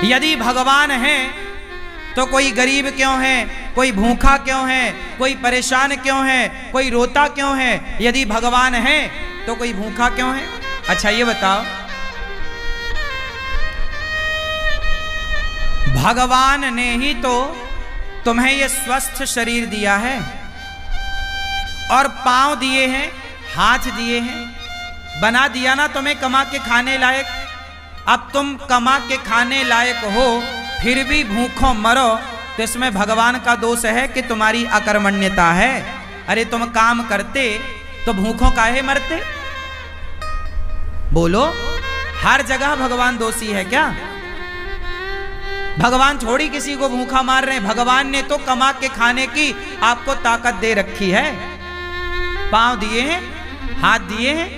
यदि भगवान है तो कोई गरीब क्यों है, कोई भूखा क्यों है, कोई परेशान क्यों है, कोई रोता क्यों है? यदि भगवान है तो कोई भूखा क्यों है? अच्छा ये बताओ, भगवान ने ही तो तुम्हें ये स्वस्थ शरीर दिया है और पांव दिए हैं, हाथ दिए हैं, बना दिया ना तुम्हें कमा के खाने लायक। अब तुम कमा के खाने लायक हो फिर भी भूखों मरो तो इसमें भगवान का दोष है कि तुम्हारी अकर्मण्यता है। अरे तुम काम करते तो भूखों काहे मरते? बोलो, हर जगह भगवान दोषी है क्या? भगवान थोड़ी किसी को भूखा मार रहे हैं। भगवान ने तो कमा के खाने की आपको ताकत दे रखी है। पांव दिए हैं, हाथ दिए हैं।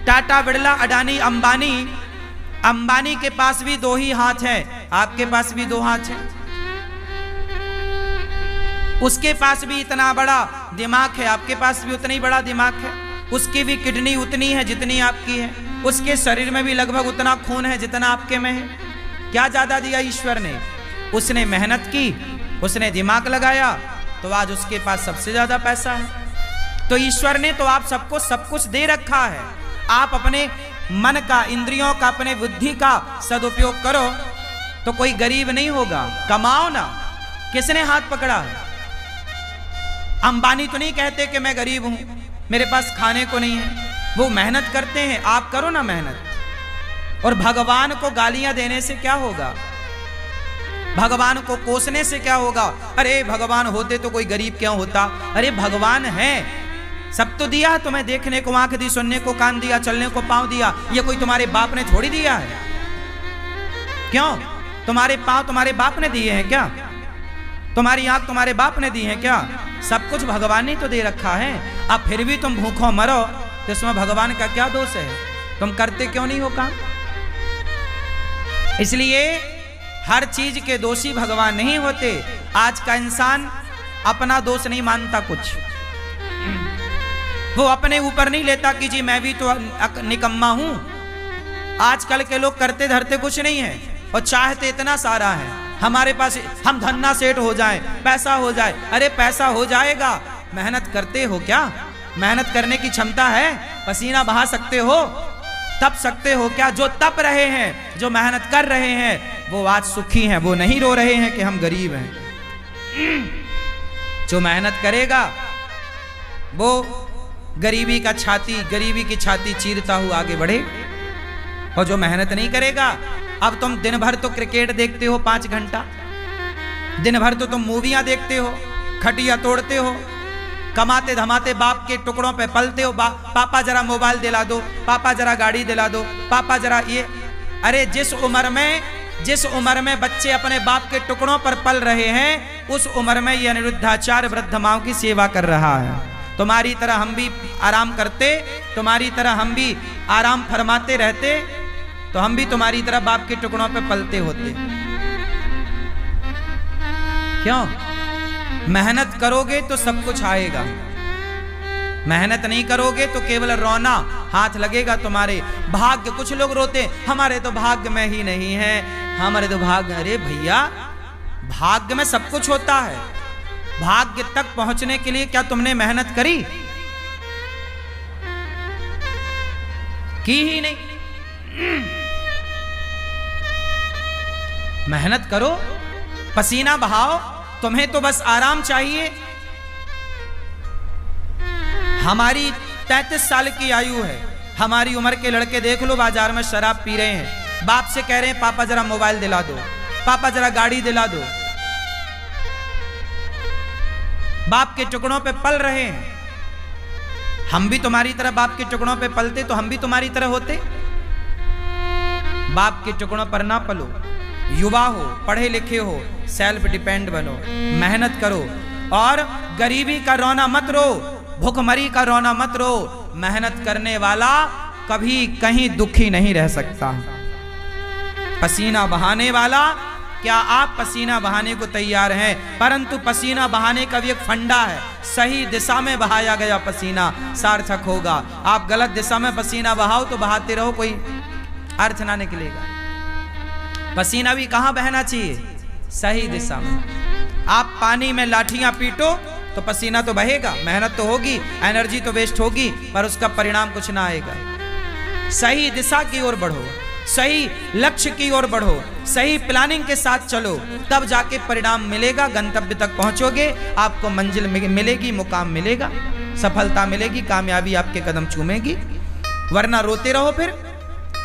टाटा, बिड़ला, अडानी, अंबानी के पास भी दो ही हाथ हैं, आपके पास भी दो हाथ हैं। उसके पास भी इतना बड़ा दिमाग है, आपके पास भी उतना ही बड़ा दिमाग है। उसकी भी किडनी उतनी है जितनी आपकी है। उसके शरीर में भी लगभग उतना खून है जितना आपके में है। क्या ज्यादा दिया ईश्वर ने? उसने मेहनत की, उसने दिमाग लगाया, तो आज उसके पास सबसे ज्यादा पैसा है। तो ईश्वर ने तो आप सबको सब कुछ दे रखा है। आप अपने मन का, इंद्रियों का, अपने बुद्धि का सदुपयोग करो तो कोई गरीब नहीं होगा। कमाओ ना। किसने हाथ पकड़ा? अंबानी तो नहीं कहते कि मैं गरीब हूं, मेरे पास खाने को नहीं है। वो मेहनत करते हैं, आप करो ना मेहनत। और भगवान को गालियां देने से क्या होगा? भगवान को कोसने से क्या होगा? अरे भगवान होते तो कोई गरीब क्यों होता? अरे भगवान है, सब तो दिया है तुम्हें। देखने को आंख दी, सुनने को कान दिया, चलने को पांव दिया। ये कोई तुम्हारे बाप ने थोड़ी दिया है। क्यों? तुम्हारे पांव तुम्हारे बाप ने दिए हैं क्या? तुम्हारी आंख तुम्हारे बाप ने दी है क्या? सब कुछ भगवान ने तो दे रखा है। अब फिर भी तुम भूखों मरो तो इसमें भगवान का क्या दोष है? तुम करते क्यों नहीं हो काम? इसलिए हर चीज के दोषी भगवान नहीं होते। आज का इंसान अपना दोष नहीं मानता कुछ। वो अपने ऊपर नहीं लेता कि जी मैं भी तो निकम्मा हूं। आजकल के लोग करते धरते कुछ नहीं है और चाहते इतना सारा है। हमारे पास, हम धन्ना सेठ हो जाएं, पैसा हो जाए। अरे पैसा हो जाएगा, मेहनत करते हो क्या? मेहनत करने की क्षमता है? पसीना बहा सकते हो? तप सकते हो क्या? जो तप रहे हैं, जो मेहनत कर रहे हैं, वो आज सुखी हैं। वो नहीं रो रहे हैं कि हम गरीब हैं। जो मेहनत करेगा वो गरीबी की छाती चीरता हुआ आगे बढ़े। और जो मेहनत नहीं करेगा, अब तुम दिन भर तो क्रिकेट देखते हो 5 घंटा, दिन भर तो तुम मूवियां देखते हो, खटिया तोड़ते हो, कमाते धमाते बाप के टुकड़ों पे पलते हो। पापा जरा मोबाइल दिला दो, पापा जरा गाड़ी दिला दो, पापा जरा ये। अरे जिस उम्र में बच्चे अपने बाप के टुकड़ों पर पल रहे हैं, उस उम्र में ये अनिरुद्धाचार्य वृद्ध माओं की सेवा कर रहा है। तुम्हारी तरह हम भी आराम करते, तुम्हारी तरह हम भी आराम फरमाते रहते, तो हम भी तुम्हारी तरह बाप के टुकड़ों पे पलते होते। क्यों? मेहनत करोगे तो सब कुछ आएगा। मेहनत नहीं करोगे तो केवल रोना हाथ लगेगा तुम्हारे। भाग्य, कुछ लोग रोते हमारे तो भाग्य में ही नहीं है, हमारे तो भाग्य। अरे भैया, भाग्य में सब कुछ होता है। भाग्य तक पहुंचने के लिए क्या तुमने मेहनत करी? की ही नहीं। मेहनत करो, पसीना बहाओ। तुम्हें तो बस आराम चाहिए। हमारी 33 साल की आयु है। हमारी उम्र के लड़के देख लो, बाजार में शराब पी रहे हैं, बाप से कह रहे हैं पापा जरा मोबाइल दिला दो, पापा जरा गाड़ी दिला दो। बाप के टुकड़ों पे पल रहे हैं। हम भी तुम्हारी तरह बाप के टुकड़ों पे पलते तो हम भी तुम्हारी तरह होते। बाप के टुकड़ों पर ना पलो। युवा हो, पढ़े लिखे हो, सेल्फ डिपेंड बनो, मेहनत करो। और गरीबी का रोना मत रो, भूखमरी का रोना मत रो। मेहनत करने वाला कभी कहीं दुखी नहीं रह सकता। पसीना बहाने वाला, क्या आप पसीना बहाने को तैयार हैं? परंतु पसीना बहाने का भी एक फंडा है। सही दिशा में बहाया गया पसीना सार्थक होगा। आप गलत दिशा में पसीना बहाओ तो बहाते रहो, कोई अर्थ ना निकलेगा। पसीना भी कहाँ बहना चाहिए? सही दिशा में। आप पानी में लाठियां पीटो तो पसीना तो बहेगा, मेहनत तो होगी, एनर्जी तो वेस्ट होगी, पर उसका परिणाम कुछ ना आएगा। सही दिशा की ओर बढ़ो, सही लक्ष्य की ओर बढ़ो, सही प्लानिंग के साथ चलो, तब जाके परिणाम मिलेगा, गंतव्य तक पहुंचोगे, आपको मंजिल मिलेगी, मुकाम मिलेगा, सफलता मिलेगी, कामयाबी आपके कदम चूमेगी। वरना रोते रहो फिर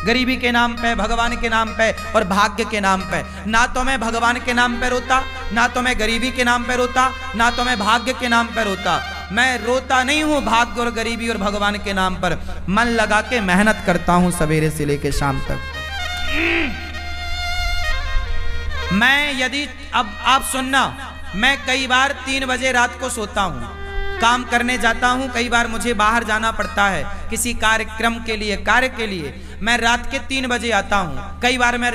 गरीबी के नाम पे, भगवान के नाम पे और भाग्य के नाम पे। ना तो मैं भगवान के नाम पे रोता, ना तो मैं गरीबी के नाम पे रोता, ना तो मैं भाग्य के नाम पे रोता। मैं रोता नहीं हूं भाग्य और गरीबी और भगवान के नाम पर, मन लगा के मेहनत करता हूं सवेरे से लेकर शाम तक। मैं यदि अब आप सुनना, मैं कई बार 3 बजे रात को सोता हूं, काम करने जाता हूं, कई बार मुझे बाहर जाना पड़ता है किसी कार्यक्रम के लिए, कार्य के लिए, मैं रात के 3 बजे आता हूं। कई बार मैं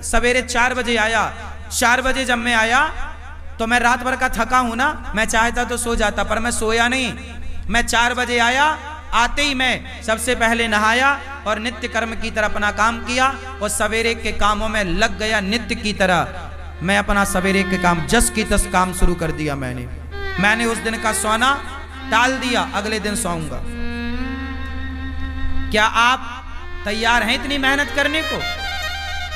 सवेरे 4 बजे आया, 4 बजे जब मैं आया तो मैं रात भर का थका हूं ना, मैं चाहता तो सो जाता, पर मैं सोया नहीं। मैं 4 बजे आया, आते ही मैं सबसे पहले नहाया और नित्य कर्म की तरह अपना काम किया और सवेरे के कामों में लग गया। नित्य की तरह मैं अपना सवेरे के काम जस की तस काम शुरू कर दिया। मैंने उस दिन का सोना टाल दिया, अगले दिन सोऊंगा। क्या आप तैयार हैं इतनी मेहनत करने को?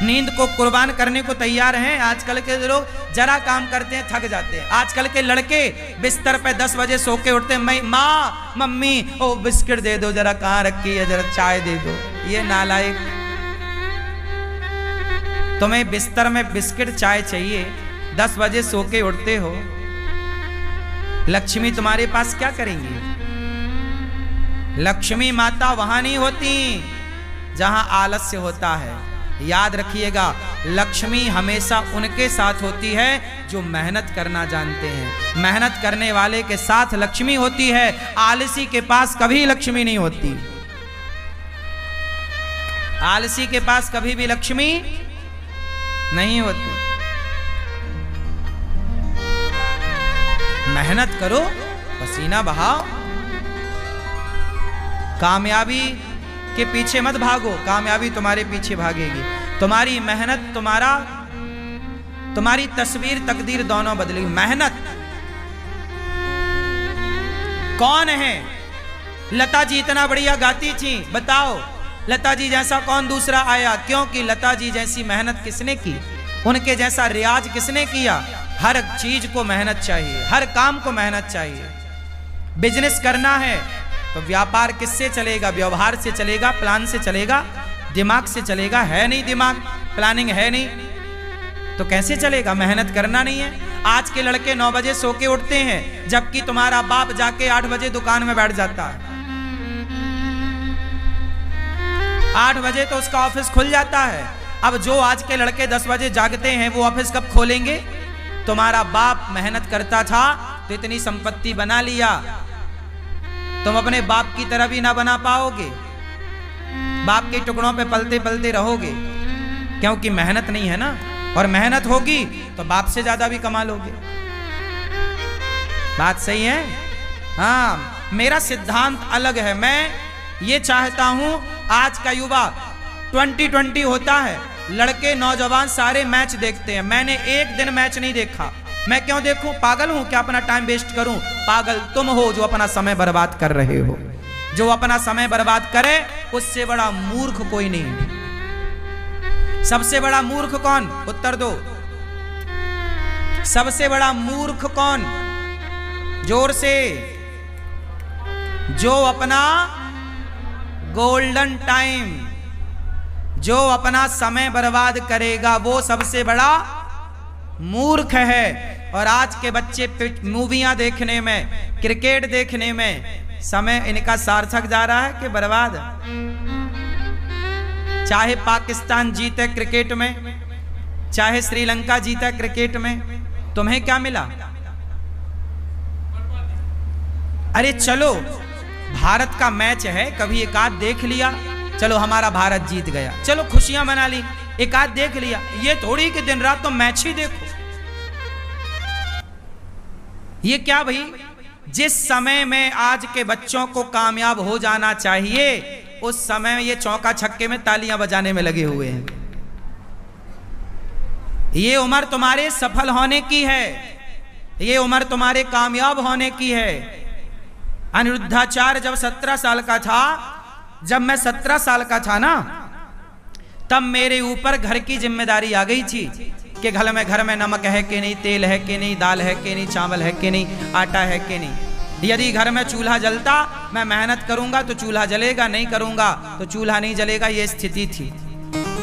नींद को कुर्बान करने को तैयार हैं? आजकल के लोग जरा काम करते हैं थक जाते हैं। आजकल के लड़के बिस्तर पे 10 बजे सो के उठते हैं, माँ मम्मी ओ बिस्किट दे दो, जरा कहाँ रखी है, जरा चाय दे दो। ये नालायक, तुम्हें बिस्तर में बिस्किट चाय चाहिए, 10 बजे सो के उठते हो। लक्ष्मी तुम्हारे पास क्या करेंगी? लक्ष्मी माता वहां नहीं होती जहां आलस्य होता है। याद रखिएगा, लक्ष्मी हमेशा उनके साथ होती है जो मेहनत करना जानते हैं। मेहनत करने वाले के साथ लक्ष्मी होती है, आलसी के पास कभी लक्ष्मी नहीं होती। आलसी के पास कभी भी लक्ष्मी नहीं होती। मेहनत करो, पसीना बहाओ, कामयाबी के पीछे मत भागो, कामयाबी तुम्हारे पीछे भागेगी। तुम्हारी मेहनत तुम्हारी तस्वीर तकदीर दोनों बदलेगी। मेहनत कौन है? लता जी इतना बढ़िया गाती थी, बताओ लता जी जैसा कौन दूसरा आया? क्योंकि लता जी जैसी मेहनत किसने की? उनके जैसा रियाज किसने किया? हर चीज को मेहनत चाहिए, हर काम को मेहनत चाहिए। बिजनेस करना है तो व्यापार किससे चलेगा? व्यवहार से चलेगा, प्लान से चलेगा, दिमाग से चलेगा। है नहीं दिमाग, प्लानिंग है नहीं, तो कैसे चलेगा? मेहनत करना नहीं है। आज के लड़के 9 बजे सो के उठते हैं, जबकि तुम्हारा बाप जाके 8 बजे दुकान में बैठ जाता है। 8 बजे तो उसका ऑफिस खुल जाता है। अब जो आज के लड़के 10 बजे जागते हैं, वो ऑफिस कब खोलेंगे? तुम्हारा बाप मेहनत करता था तो इतनी संपत्ति बना लिया, तुम अपने बाप की तरह भी ना बना पाओगे। बाप के टुकड़ों पे पलते पलते रहोगे, क्योंकि मेहनत नहीं है ना। और मेहनत होगी तो बाप से ज्यादा भी कमा लोगे। बात सही है? हाँ, मेरा सिद्धांत अलग है। मैं ये चाहता हूं आज का युवा 2020 होता है, लड़के नौजवान सारे मैच देखते हैं। मैंने एक दिन मैच नहीं देखा। मैं क्यों देखूं? पागल हूं क्या अपना टाइम वेस्ट करूं? पागल तुम हो जो अपना समय बर्बाद कर रहे हो। जो अपना समय बर्बाद करे उससे बड़ा मूर्ख कोई नहीं। सबसे बड़ा मूर्ख कौन? उत्तर दो। सबसे बड़ा मूर्ख कौन? जोर से। जो अपना गोल्डन टाइम, जो अपना समय बर्बाद करेगा, वो सबसे बड़ा मूर्ख है। और आज के बच्चे मूवियां देखने में, क्रिकेट देखने में समय इनका सार्थक जा रहा है कि बर्बाद? चाहे पाकिस्तान जीते क्रिकेट में, चाहे श्रीलंका जीता क्रिकेट में, तुम्हें क्या मिला? अरे चलो, भारत का मैच है, कभी एक आध देख लिया, चलो हमारा भारत जीत गया, चलो खुशियां मना ली, एक आध देख लिया। ये थोड़ी कि दिन रात तो मैच ही देखो। ये क्या भाई? जिस समय में आज के बच्चों को कामयाब हो जाना चाहिए, उस समय में ये चौका छक्के में तालियां बजाने में लगे हुए हैं। ये उम्र तुम्हारे सफल होने की है, ये उम्र तुम्हारे कामयाब होने की है। अनिरुद्धाचार्य जब 17 साल का था, जब मैं 17 साल का था ना, तब मेरे ऊपर घर की जिम्मेदारी आ गई थी कि घर में नमक है कि नहीं, तेल है कि नहीं, दाल है कि नहीं, चावल है कि नहीं, आटा है कि नहीं। यदि घर में चूल्हा जलता, मैं मेहनत करूंगा तो चूल्हा जलेगा, नहीं करूंगा तो चूल्हा नहीं जलेगा, ये स्थिति थी।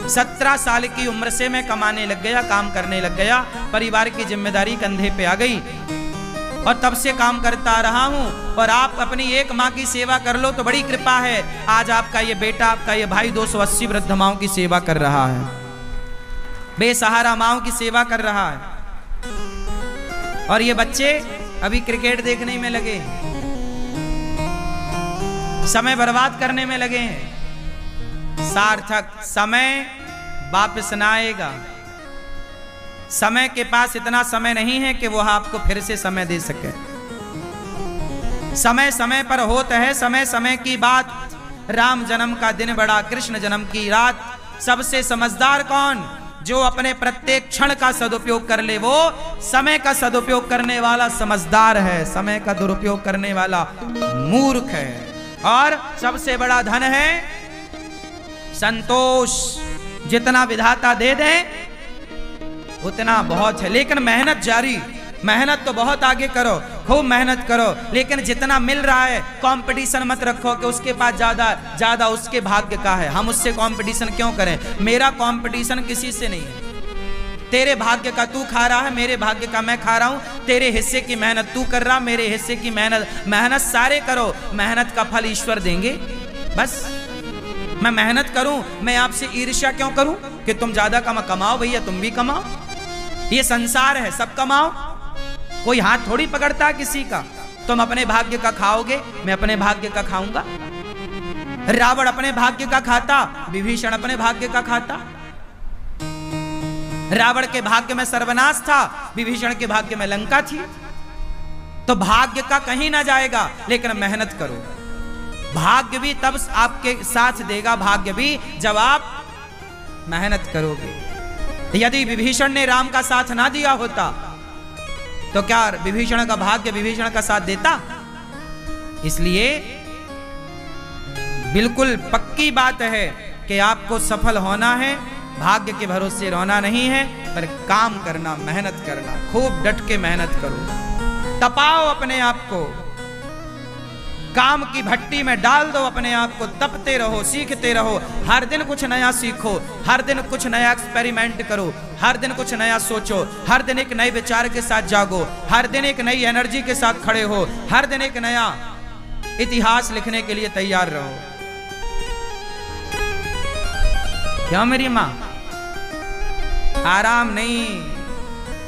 17 साल की उम्र से मैं कमाने लग गया, काम करने लग गया, परिवार की जिम्मेदारी कंधे पे आ गई और तब से काम करता रहा हूं। और आप अपनी एक माँ की सेवा कर लो तो बड़ी कृपा है। आज आपका ये बेटा, आपका ये भाई 280 वृद्ध माओं की सेवा कर रहा है, बेसहारा माओं की सेवा कर रहा है। और ये बच्चे अभी क्रिकेट देखने में लगे हैं, समय बर्बाद करने में लगे हैं। सार्थक समय वापस ना आएगा। समय के पास इतना समय नहीं है कि वो आपको फिर से समय दे सके। समय समय पर होता है, समय समय की बात। राम जन्म का दिन बड़ा, कृष्ण जन्म की रात। सबसे समझदार कौन? जो अपने प्रत्येक क्षण का सदुपयोग कर ले, वो समय का सदुपयोग करने वाला समझदार है। समय का दुरुपयोग करने वाला मूर्ख है। और सबसे बड़ा धन है संतोष। जितना विधाता दे दे उतना बहुत है, लेकिन मेहनत जारी। मेहनत तो बहुत आगे करो, खूब मेहनत करो, लेकिन जितना मिल रहा है कंपटीशन मत रखो कि उसके पास ज्यादा उसके भाग्य का है, हम उससे कंपटीशन क्यों करें। मेरा कंपटीशन किसी से नहीं है। तेरे भाग्य का तू खा रहा है, मेरे भाग्य का मैं खा रहा हूं। तेरे हिस्से की मेहनत तू कर रहा, मेरे हिस्से की मेहनत सारे करो। मेहनत का फल ईश्वर देंगे। बस मैं मेहनत करूं, मैं आपसे ईर्ष्या क्यों करूं कि तुम ज्यादा कमाओ। भैया तुम भी कमाओ, ये संसार है, सब कमाओ। कोई हाथ थोड़ी पकड़ता किसी का। तुम अपने भाग्य का खाओगे, मैं अपने भाग्य का खाऊंगा। रावण अपने भाग्य का खाता, विभीषण अपने भाग्य का खाता। रावण के भाग्य में सर्वनाश था, विभीषण के भाग्य में लंका थी। तो भाग्य का कहीं ना जाएगा, लेकिन मेहनत करो। भाग्य भी तब आपके साथ देगा, भाग्य भी जब आप मेहनत करोगे। यदि विभीषण ने राम का साथ ना दिया होता तो क्या विभीषण का भाग्य विभीषण का साथ देता? इसलिए बिल्कुल पक्की बात है कि आपको सफल होना है, भाग्य के भरोसे रहना नहीं है, पर काम करना, मेहनत करना। खूब डट के मेहनत करो, तपाओ अपने आप को, काम की भट्टी में डाल दो अपने आप को, तपते रहो, सीखते रहो। हर दिन कुछ नया सीखो, हर दिन कुछ नया एक्सपेरिमेंट करो, हर दिन कुछ नया सोचो, हर दिन एक नए विचार के साथ जागो, हर दिन एक नई एनर्जी के साथ खड़े हो, हर दिन एक नया इतिहास लिखने के लिए तैयार रहो। क्यों मेरी माँ? आराम नहीं।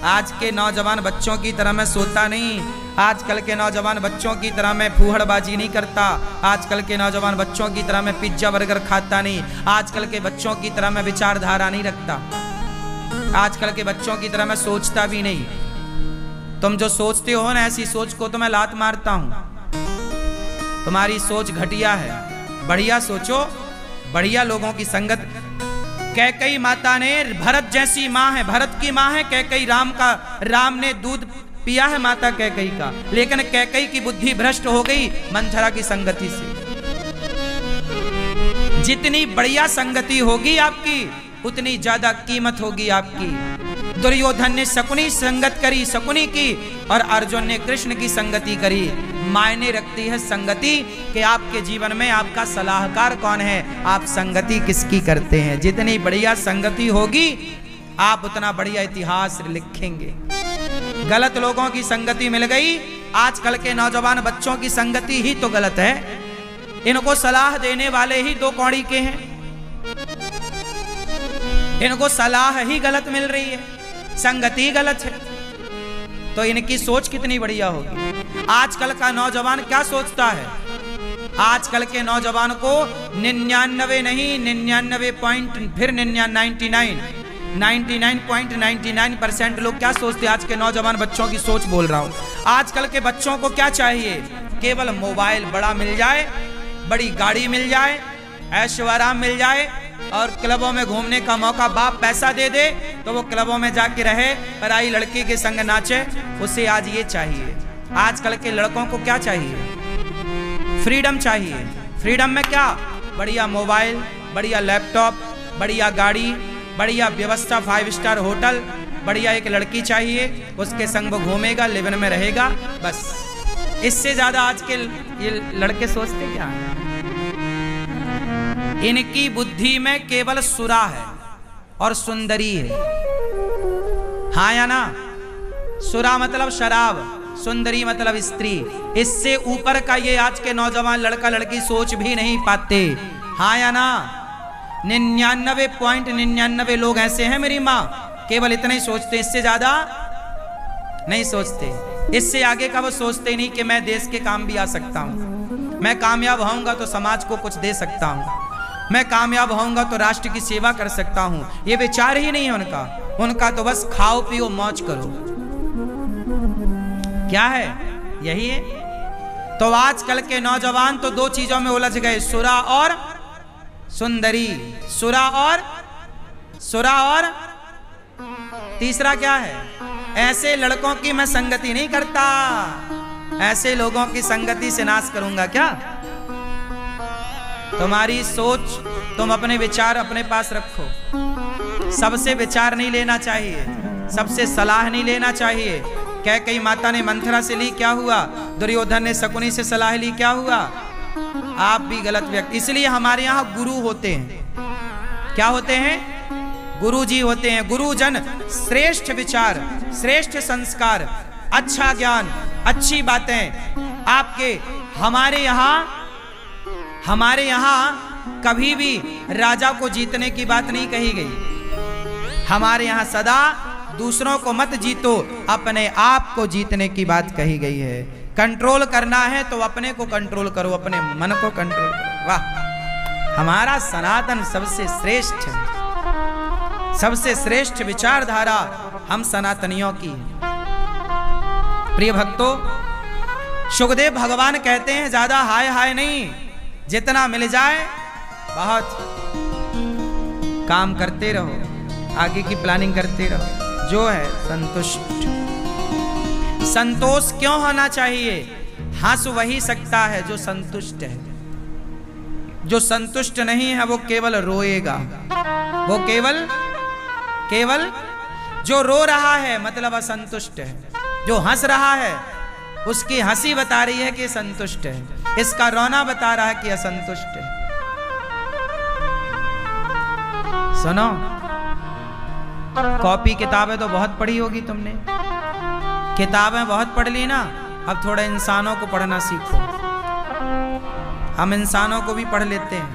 आज के नौजवान बच्चों की तरह मैं सोता नहीं, आजकल के नौजवान बच्चों की तरह मैं फूहड़बाजी नहीं करता, आजकल के नौजवान बच्चों की तरह मैं पिज्जा बर्गर खाता नहीं, आजकल के बच्चों की तरह मैं विचारधारा नहीं रखता, आजकल के बच्चों की तरह मैं सोचता भी नहीं। तुम जो सोचते हो ना, ऐसी सोच को तो मैं लात मारता हूं। तुम्हारी सोच घटिया है, बढ़िया सोचो, बढ़िया लोगों की संगत। कैकई माता ने, भरत जैसी माँ है, भरत की माँ है कैकई, राम ने दूध पिया है माता कैकई का, लेकिन कैकई की बुद्धि भ्रष्ट हो गई मंथरा की संगति से। जितनी बढ़िया संगति होगी आपकी, उतनी ज्यादा कीमत होगी आपकी। दुर्योधन ने शकुनी संगत करी, शकुनी की, और अर्जुन ने कृष्ण की संगति करी। मायने रखती है संगति कि आपके जीवन में आपका सलाहकार कौन है, आप संगति किसकी करते हैं। जितनी बढ़िया संगति होगी, आप उतना बढ़िया इतिहास लिखेंगे। गलत लोगों की संगति मिल गई। आजकल के नौजवान बच्चों की संगति ही तो गलत है, इनको सलाह देने वाले ही दो कौड़ी के हैं, इनको सलाह ही गलत मिल रही है, संगति गलत है, तो इनकी सोच कितनी बढ़िया होगी। आजकल का नौजवान क्या सोचता है? आजकल के नौजवान को 99 नहीं, 99 पॉइंट, फिर 99.99% लोग क्या सोचते हैं? आज के नौजवान बच्चों की सोच बोल रहा हूं। आजकल के बच्चों को क्या चाहिए? केवल मोबाइल बड़ा मिल जाए, बड़ी गाड़ी मिल जाए, ऐशो आराम मिल जाए, और क्लबों में घूमने का मौका बाप पैसा दे दे तो वो क्लबों में जाके रहे, पराई लड़की के संग नाचे। उसे आज ये चाहिए। आजकल के लड़कों को क्या चाहिए? फ्रीडम चाहिए। फ्रीडम में क्या? बढ़िया मोबाइल, बढ़िया लैपटॉप, बढ़िया गाड़ी, बढ़िया व्यवस्था, 5 स्टार होटल, बढ़िया एक लड़की चाहिए, उसके संग वो घूमेगा, लिव इन में रहेगा, बस। इससे ज्यादा आज के ये लड़के सोचते क्या है? इनकी बुद्धि में केवल सुरा है और सुंदरी है। हाँ या ना? सुरा मतलब शराब, सुंदरी मतलब स्त्री। इससे ऊपर का ये आज के नौजवान लड़का लड़की सोच भी नहीं पाते। हाँ या ना? 99.99 लोग ऐसे हैं मेरी माँ, केवल इतना ही सोचते, इससे ज्यादा नहीं सोचते। इससे आगे का वो सोचते नहीं कि मैं देश के काम भी आ सकता हूँ, मैं कामयाब होऊंगा तो समाज को कुछ दे सकता हूँ, मैं कामयाब होऊंगा तो राष्ट्र की सेवा कर सकता हूँ। ये विचार ही नहीं है उनका। उनका तो बस खाओ पियो मौज करो। क्या है? यही है। तो आजकल के नौजवान तो 2 चीजों में उलझ गए, सुरा और सुंदरी। सुरा और तीसरा क्या है? ऐसे लड़कों की मैं संगति नहीं करता, ऐसे लोगों की संगति से नाश करूंगा। क्या? तुम्हारी सोच, तुम अपने विचार अपने पास रखो। सबसे विचार नहीं लेना चाहिए, सबसे सलाह नहीं लेना चाहिए। कैकेयी माता ने मंथरा से ली, क्या हुआ? दुर्योधन ने शकुनी से सलाह ली, क्या हुआ? आप भी गलत व्यक्ति। इसलिए हमारे यहाँ गुरु होते हैं। क्या होते हैं? गुरु जी होते हैं। गुरुजन श्रेष्ठ विचार, श्रेष्ठ संस्कार, अच्छा ज्ञान, अच्छी बातें आपके। हमारे यहाँ कभी भी राजा को जीतने की बात नहीं कही गई। हमारे यहाँ सदा दूसरों को मत जीतो, अपने आप को जीतने की बात कही गई है। कंट्रोल करना है तो अपने को कंट्रोल करो, अपने मन को कंट्रोल करो। वाह! हमारा सनातन सबसे श्रेष्ठ है, सबसे श्रेष्ठ विचारधारा हम सनातनियों की। प्रिय भक्तों, सुखदेव भगवान कहते हैं ज्यादा हाय हाय नहीं, जितना मिल जाए बहुत। काम करते रहो, आगे की प्लानिंग करते रहो, जो है संतुष्ट। संतोष क्यों होना चाहिए? हंस वही सकता है जो संतुष्ट है। जो संतुष्ट नहीं है वो केवल रोएगा। वो केवल जो रो रहा है मतलब असंतुष्ट है। जो हंस रहा है उसकी हंसी बता रही है कि संतुष्ट है, इसका रोना बता रहा है कि असंतुष्ट है। सुनो, कॉपी किताबें तो बहुत पढ़ी होगी तुमने, किताबें बहुत पढ़ ली ना, अब थोड़ा इंसानों को पढ़ना सीखो। हम इंसानों को भी पढ़ लेते हैं,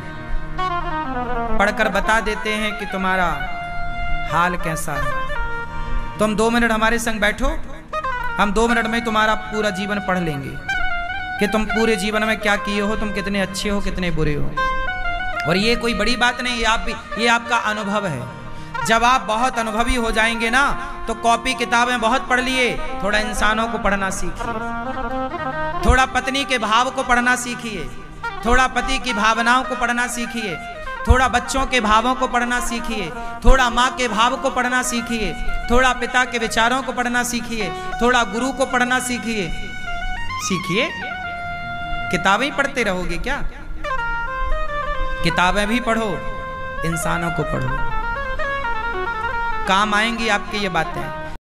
पढ़कर बता देते हैं कि तुम्हारा हाल कैसा है। तुम 2 मिनट हमारे संग बैठो, हम 2 मिनट में तुम्हारा पूरा जीवन पढ़ लेंगे कि तुम पूरे जीवन में क्या किए हो, तुम कितने अच्छे हो, कितने बुरे हो। और ये कोई बड़ी बात नहीं, ये आपका अनुभव है। जब आप बहुत अनुभवी हो जाएंगे ना, तो कॉपी किताबें बहुत पढ़ लिए, थोड़ा इंसानों को पढ़ना सीखिए, थोड़ा पत्नी के भाव को पढ़ना सीखिए, थोड़ा पति की भावनाओं को पढ़ना सीखिए, थोड़ा बच्चों के भावों को पढ़ना सीखिए, थोड़ा माँ के भाव को पढ़ना सीखिए, थोड़ा पिता के विचारों को पढ़ना सीखिए, थोड़ा गुरु को पढ़ना सीखिए। किताबें ही पढ़ते रहोगे क्या? किताबें भी पढ़ो, इंसानों को पढ़ो, काम आएंगी आपकी ये बातें।